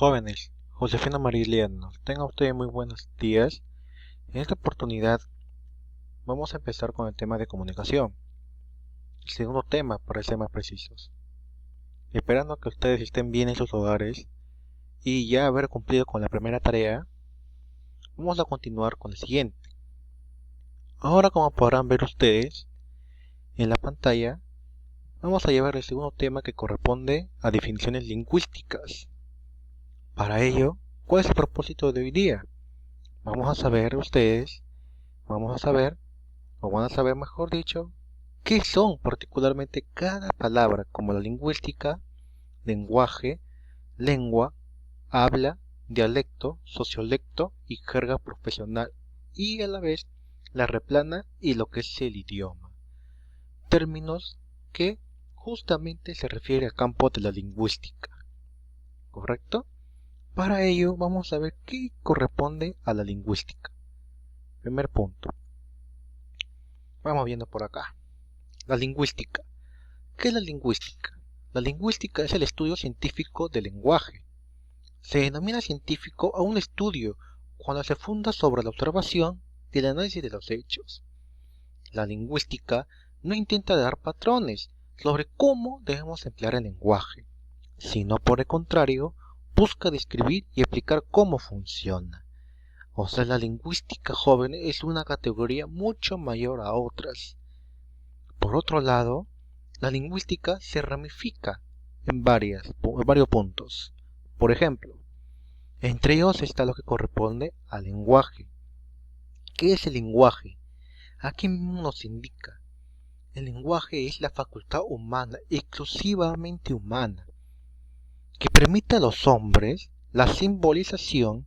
Jóvenes, Josefina Mariliano, tengan ustedes muy buenos días. En esta oportunidad vamos a empezar con el tema de comunicación. El segundo tema, para ser más precisos. Esperando que ustedes estén bien en sus hogares y ya haber cumplido con la primera tarea, vamos a continuar con el siguiente. Ahora, como podrán ver ustedes en la pantalla, vamos a llevar el segundo tema que corresponde a definiciones lingüísticas. Para ello, ¿cuál es el propósito de hoy día? Vamos a saber ustedes, o van a saber mejor dicho, qué son particularmente cada palabra, como la lingüística, lenguaje, lengua, habla, dialecto, sociolecto y jerga profesional, y a la vez la replana y lo que es el idioma. Términos que justamente se refiere al campo de la lingüística. ¿Correcto? Para ello vamos a ver qué corresponde a la lingüística. Primer punto. Vamos viendo por acá. La lingüística. ¿Qué es la lingüística? La lingüística es el estudio científico del lenguaje. Se denomina científico a un estudio cuando se funda sobre la observación y el análisis de los hechos. La lingüística no intenta dar patrones sobre cómo debemos emplear el lenguaje, sino por el contrario, busca describir y explicar cómo funciona. O sea, la lingüística joven es una categoría mucho mayor a otras. Por otro lado, la lingüística se ramifica en varios puntos. Por ejemplo, entre ellos está lo que corresponde al lenguaje. ¿Qué es el lenguaje? Aquí mismo nos indica. El lenguaje es la facultad humana, exclusivamente humana, que permite a los hombres la simbolización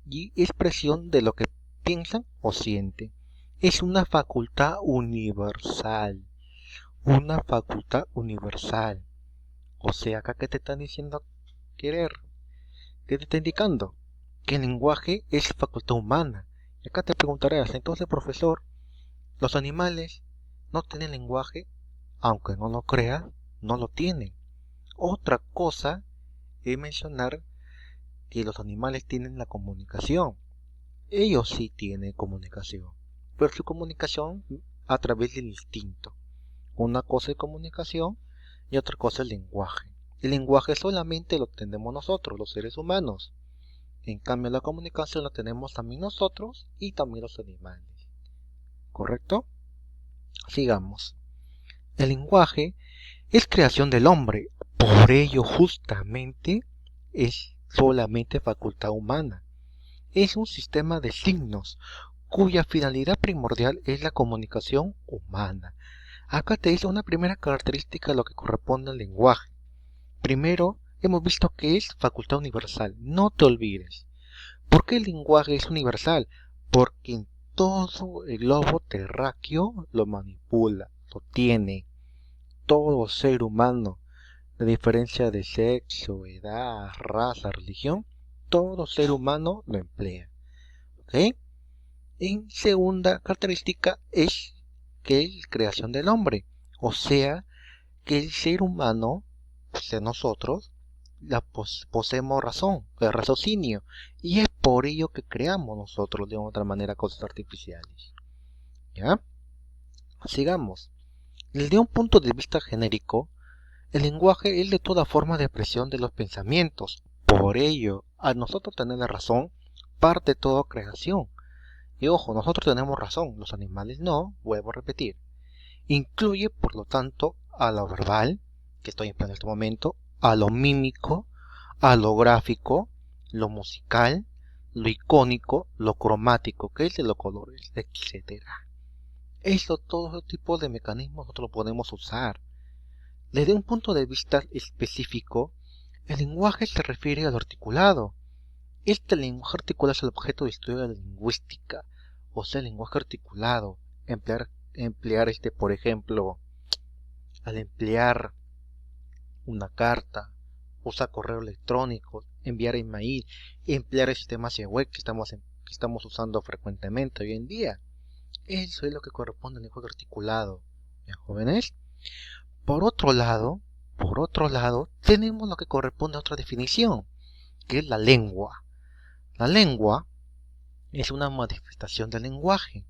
y expresión de lo que piensan o sienten. Es una facultad universal. Una facultad universal. O sea, acá que te están diciendo querer, que te está indicando que el lenguaje es facultad humana. Y acá te preguntarás, entonces profesor, los animales no tienen lenguaje, aunque no lo creas, no lo tienen. Otra cosa es mencionar que los animales tienen la comunicación. Ellos sí tienen comunicación, pero su comunicación a través del instinto. Una cosa es comunicación y otra cosa es lenguaje. El lenguaje solamente lo tenemos nosotros, los seres humanos. En cambio, la comunicación la tenemos también nosotros y también los animales. ¿Correcto? Sigamos. El lenguaje es creación del hombre. Por ello, justamente, es solamente facultad humana. Es un sistema de signos cuya finalidad primordial es la comunicación humana. Acá te dice una primera característica de lo que corresponde al lenguaje. Primero, hemos visto que es facultad universal. No te olvides. ¿Por qué el lenguaje es universal? Porque en todo el globo terráqueo lo manipula, lo tiene. Todo ser humano, de diferencia de sexo, edad, raza, religión, todo ser humano lo emplea. ¿Ok? En segunda característica es que es creación del hombre. O sea, que el ser humano, o sea, nosotros, poseemos razón, el raciocinio, y es por ello que creamos nosotros de otra manera cosas artificiales. ¿Ya? Sigamos. Desde un punto de vista genérico, el lenguaje es de toda forma de expresión de los pensamientos. Por ello, al nosotros tener la razón, parte toda creación. Y ojo, nosotros tenemos razón, los animales no, vuelvo a repetir. Incluye, por lo tanto, a lo verbal, que estoy empleando en este momento, a lo mímico, a lo gráfico, lo musical, lo icónico, lo cromático, que es de los colores, etc. Todo ese tipo de mecanismos nosotros lo podemos usar. Desde un punto de vista específico, el lenguaje se refiere al articulado. Este lenguaje articulado es el objeto de estudio de la lingüística, o sea, el lenguaje articulado. Emplear por ejemplo, al emplear una carta, usar correo electrónico, enviar email, emplear el sistema web que estamos usando frecuentemente hoy en día. Eso es lo que corresponde al lenguaje articulado. ¿Ya, jóvenes? Por otro lado, tenemos lo que corresponde a otra definición, ¿Qué es la lengua? La lengua es una manifestación del lenguaje.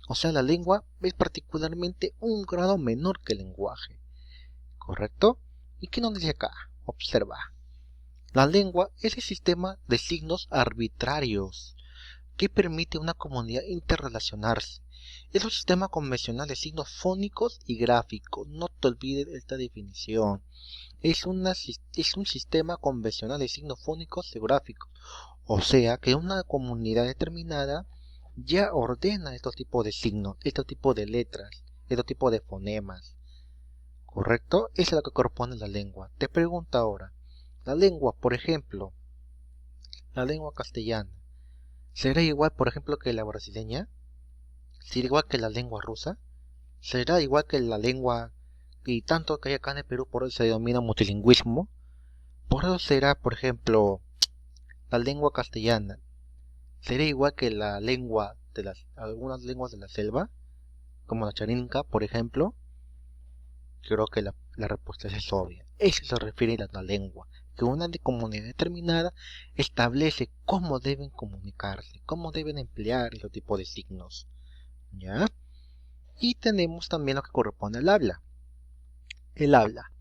O sea, la lengua es particularmente un grado menor que el lenguaje. ¿Correcto? ¿Y qué nos dice acá? Observa. La lengua es el sistema de signos arbitrarios que permite a una comunidad interrelacionarse. Es un sistema convencional de signos fónicos y gráficos. No te olvides esta definición. Es un sistema convencional de signos fónicos y gráficos. O sea que una comunidad determinada ya ordena estos tipos de signos, estos tipos de letras, estos tipos de fonemas. ¿Correcto? Eso es lo que corresponde a la lengua. Te pregunto ahora, la lengua, por ejemplo, la lengua castellana, ¿será igual, por ejemplo, que la brasileña? ¿Será igual que la lengua rusa? ¿Será igual que la lengua, y tanto que hay acá en el Perú, por eso se denomina multilingüismo? Por eso será, por ejemplo, la lengua castellana, ¿será igual que la lengua de algunas lenguas de la selva? Como la charinca, por ejemplo. Creo que la respuesta es obvia. Eso se refiere a la lengua, que una comunidad determinada establece cómo deben comunicarse, cómo deben emplear ese tipo de signos. ¿Ya? Y tenemos también lo que corresponde al habla. El habla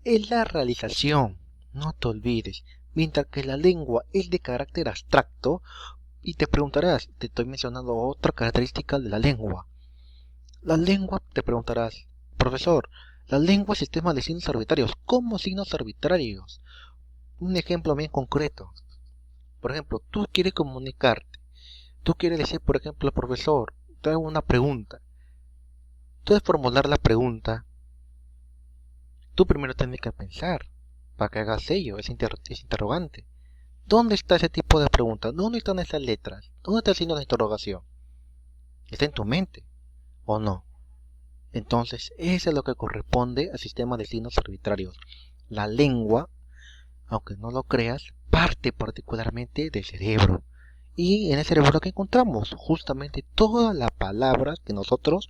es la realización, no te olvides, mientras que la lengua es de carácter abstracto. Y te preguntarás, te estoy mencionando otra característica de la lengua. La lengua, te preguntarás, profesor, la lengua es sistema de signos arbitrarios. ¿Cómo signos arbitrarios? Un ejemplo bien concreto. Por ejemplo, tú quieres comunicarte. Tú quieres decir, por ejemplo, profesor, te hago una pregunta. Tú debes formular la pregunta. Tú primero tienes que pensar para que hagas ello, es interrogante. ¿Dónde está ese tipo de pregunta? ¿Dónde están esas letras? ¿Dónde está el signo de interrogación? ¿Está en tu mente o no? Entonces, eso es lo que corresponde al sistema de signos arbitrarios. La lengua, aunque no lo creas, parte particularmente del cerebro. Y en el cerebro que encontramos justamente todas las palabras que nosotros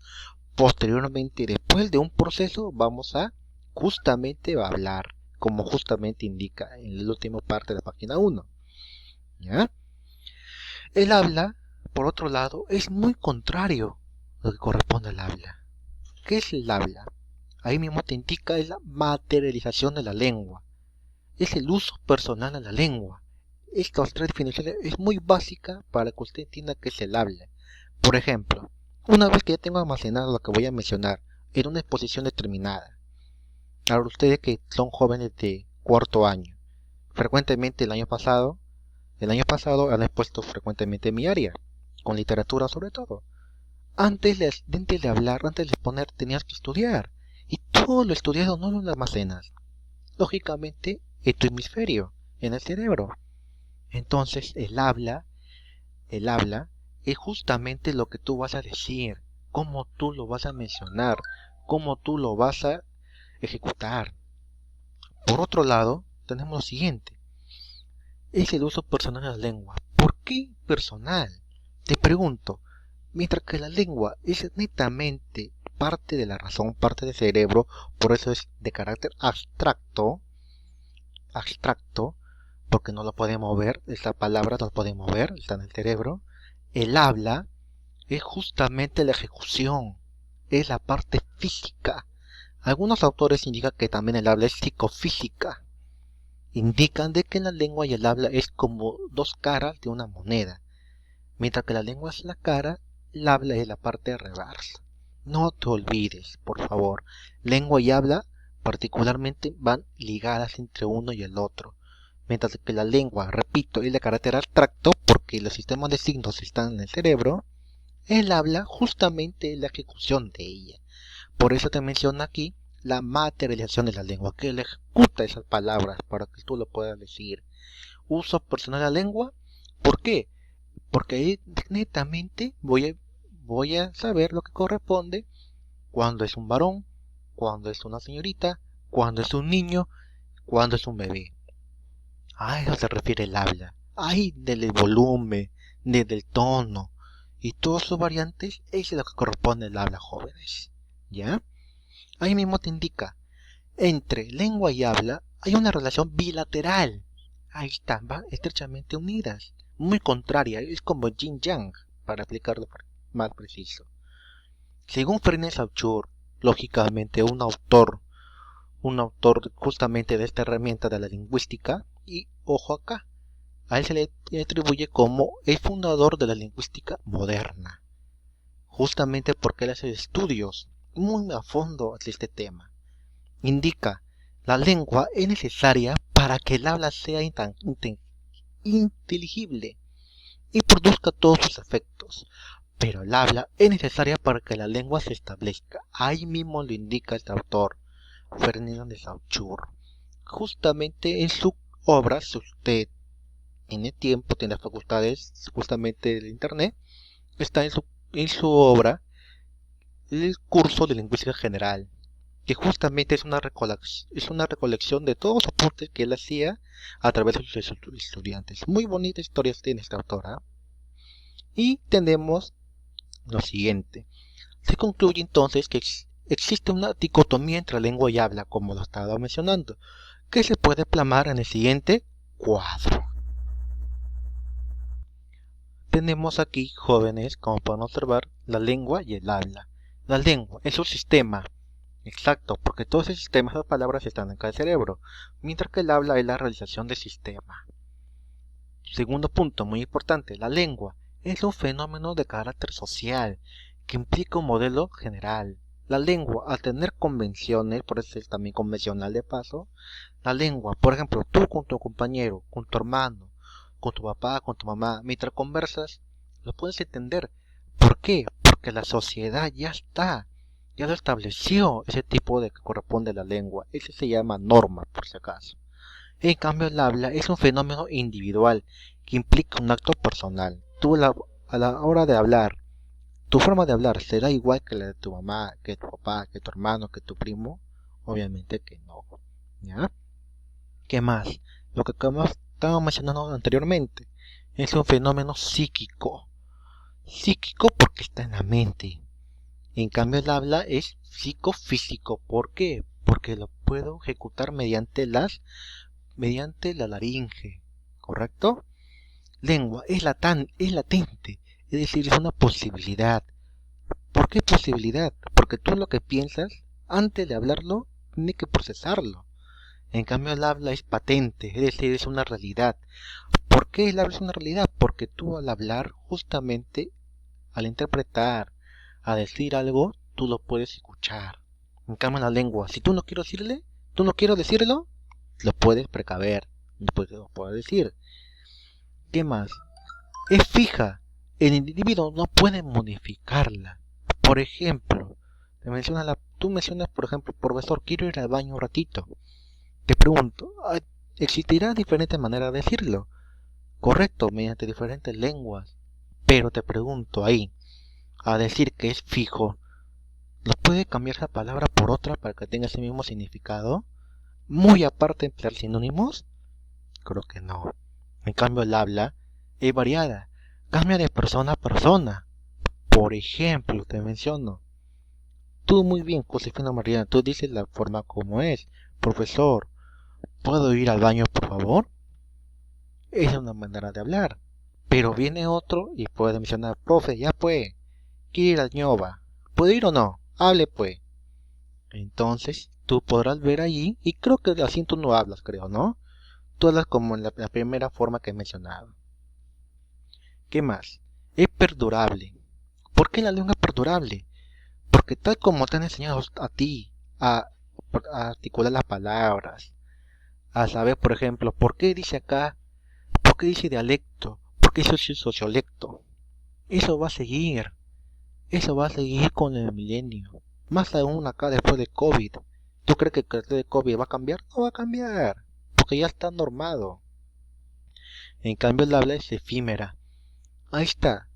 posteriormente, después de un proceso, vamos a justamente hablar, como justamente indica en la última parte de la página 1. ¿Ya? El habla, por otro lado, es muy contrario a lo que corresponde al habla. ¿Qué es el habla? Ahí mismo te indica es la materialización de la lengua. Es el uso personal de la lengua. Estas tres definiciones es muy básica para que usted entienda qué es el habla. Por ejemplo, una vez que ya tengo almacenado lo que voy a mencionar en una exposición determinada, ahora ustedes que son jóvenes de cuarto año, frecuentemente el año pasado han expuesto frecuentemente en mi área, con literatura sobre todo. Antes de hablar, antes de exponer, tenías que estudiar. Y todo lo estudiado no lo almacenas. Lógicamente, en tu hemisferio, en el cerebro. Entonces, el habla es justamente lo que tú vas a decir, cómo tú lo vas a mencionar, cómo tú lo vas a ejecutar. Por otro lado, tenemos lo siguiente. Es el uso personal de la lengua. ¿Por qué personal? Te pregunto. Mientras que la lengua es netamente parte de la razón, parte del cerebro, por eso es de carácter abstracto, porque no lo podemos ver, esta palabra no la podemos ver, está en el cerebro. El habla es justamente la ejecución, es la parte física. Algunos autores indican que también el habla es psicofísica. Indican de que la lengua y el habla es como dos caras de una moneda. Mientras que la lengua es la cara, el habla es la parte reversa. No te olvides, por favor. Lengua y habla particularmente van ligadas entre uno y el otro. Mientras que la lengua, repito, es de carácter abstracto porque los sistemas de signos están en el cerebro, el habla justamente es la ejecución de ella. Por eso te menciono aquí la materialización de la lengua, que él ejecuta esas palabras para que tú lo puedas decir. Uso personal de la lengua, ¿por qué? Porque ahí netamente voy a saber lo que corresponde cuando es un varón, cuando es una señorita, cuando es un niño, cuando es un bebé. A eso se refiere el habla. Ahí del volumen, desde el tono y todas sus variantes, eso es lo que corresponde al habla, jóvenes. ¿Ya? Ahí mismo te indica, entre lengua y habla hay una relación bilateral. Ahí están, van estrechamente unidas. Muy contraria, es como yin yang, para explicarlo más preciso. Según Ferenc Saussure, lógicamente un autor justamente de esta herramienta de la lingüística, y ojo acá, a él se le atribuye como el fundador de la lingüística moderna, justamente porque él hace estudios muy a fondo de este tema. Indica, la lengua es necesaria para que el habla sea inteligible y produzca todos sus efectos, pero el habla es necesaria para que la lengua se establezca. Ahí mismo lo indica este autor, Ferdinand de Saussure. Justamente en su obra, si usted tiene tiempo, tiene facultades justamente del internet, está en su obra el curso de lingüística general, que justamente es una recolección de todos los apuntes que él hacía a través de sus estudiantes. Muy bonita historia tiene esta autora. Y tenemos lo siguiente. Se concluye entonces que existe una dicotomía entre lengua y habla, como lo estaba mencionando, que se puede plasmar en el siguiente cuadro. Tenemos aquí, jóvenes, como pueden observar, la lengua y el habla. La lengua es un sistema, exacto, porque todos esos sistemas, las palabras están en cada cerebro, mientras que el habla es la realización del sistema. Segundo punto, muy importante, la lengua es un fenómeno de carácter social, que implica un modelo general. La lengua, al tener convenciones, por eso es también convencional de paso, la lengua, por ejemplo, tú con tu compañero, con tu hermano, con tu papá, con tu mamá, mientras conversas, lo puedes entender. ¿Por qué? Porque la sociedad ya lo estableció ese tipo de que corresponde a la lengua. Ese se llama norma, por si acaso. En cambio, el habla es un fenómeno individual que implica un acto personal. Tú a la hora de hablar, tu forma de hablar será igual que la de tu mamá, que tu papá, que tu hermano, que tu primo. Obviamente que no. ¿Ya? ¿Qué más? Lo que estábamos mencionando anteriormente es un fenómeno psíquico. Psíquico porque está en la mente. En cambio, el habla es psicofísico. ¿Por qué? Porque lo puedo ejecutar mediante la laringe, ¿correcto? Lengua es latente, es decir, es una posibilidad. ¿Por qué posibilidad? Porque tú lo que piensas, antes de hablarlo, tienes que procesarlo. En cambio, el habla es patente, es decir, es una realidad. ¿Por qué el habla es una realidad? Porque tú al hablar, justamente, al interpretar, a decir algo, tú lo puedes escuchar. En cambio, la lengua, si tú no quieres decirlo, lo puedes precaver, lo puedes decir. ¿Qué más? Es fija. El individuo no puede modificarla. Por ejemplo, tú mencionas, por ejemplo, profesor, quiero ir al baño un ratito. Te pregunto, ¿existirá diferentes maneras de decirlo? Correcto, mediante diferentes lenguas. Pero te pregunto ahí, a decir que es fijo, ¿no puede cambiar esa palabra por otra para que tenga ese mismo significado? Muy aparte de emplear sinónimos, creo que no. En cambio, el habla es variada, cambia de persona a persona. Por ejemplo, te menciono, tú muy bien, Josefina Mariana, tú dices la forma como es. Profesor, ¿puedo ir al baño, por favor? Esa es una manera de hablar. Pero viene otro y puede mencionar, profe, ya pues, quiere ir al ñoba. ¿Puedo ir o no? Hable pues. Entonces, tú podrás ver allí, y creo que así tú no hablas, creo, ¿no? Tú hablas como en la primera forma que he mencionado. ¿Qué más? Es perdurable. ¿Por qué la lengua es perdurable? Porque tal como te han enseñado a ti a articular las palabras, a saber, por ejemplo, por qué dice acá, por qué dice dialecto, por qué dice sociolecto, eso va a seguir con el milenio. Más aún acá después de COVID. ¿Tú crees que después de COVID va a cambiar? No va a cambiar, porque ya está normado. En cambio, el habla es efímera. Ahí está.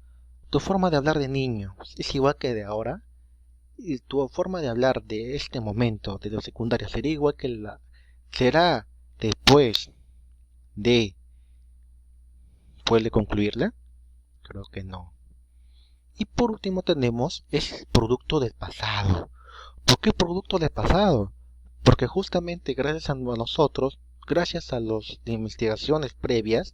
Tu forma de hablar de niño es igual que de ahora. Y tu forma de hablar de este momento, de la secundaria, sería igual que será después de concluirla. Creo que no. Y por último tenemos es producto del pasado. ¿Por qué producto del pasado? Porque justamente gracias a nosotros gracias a las investigaciones previas,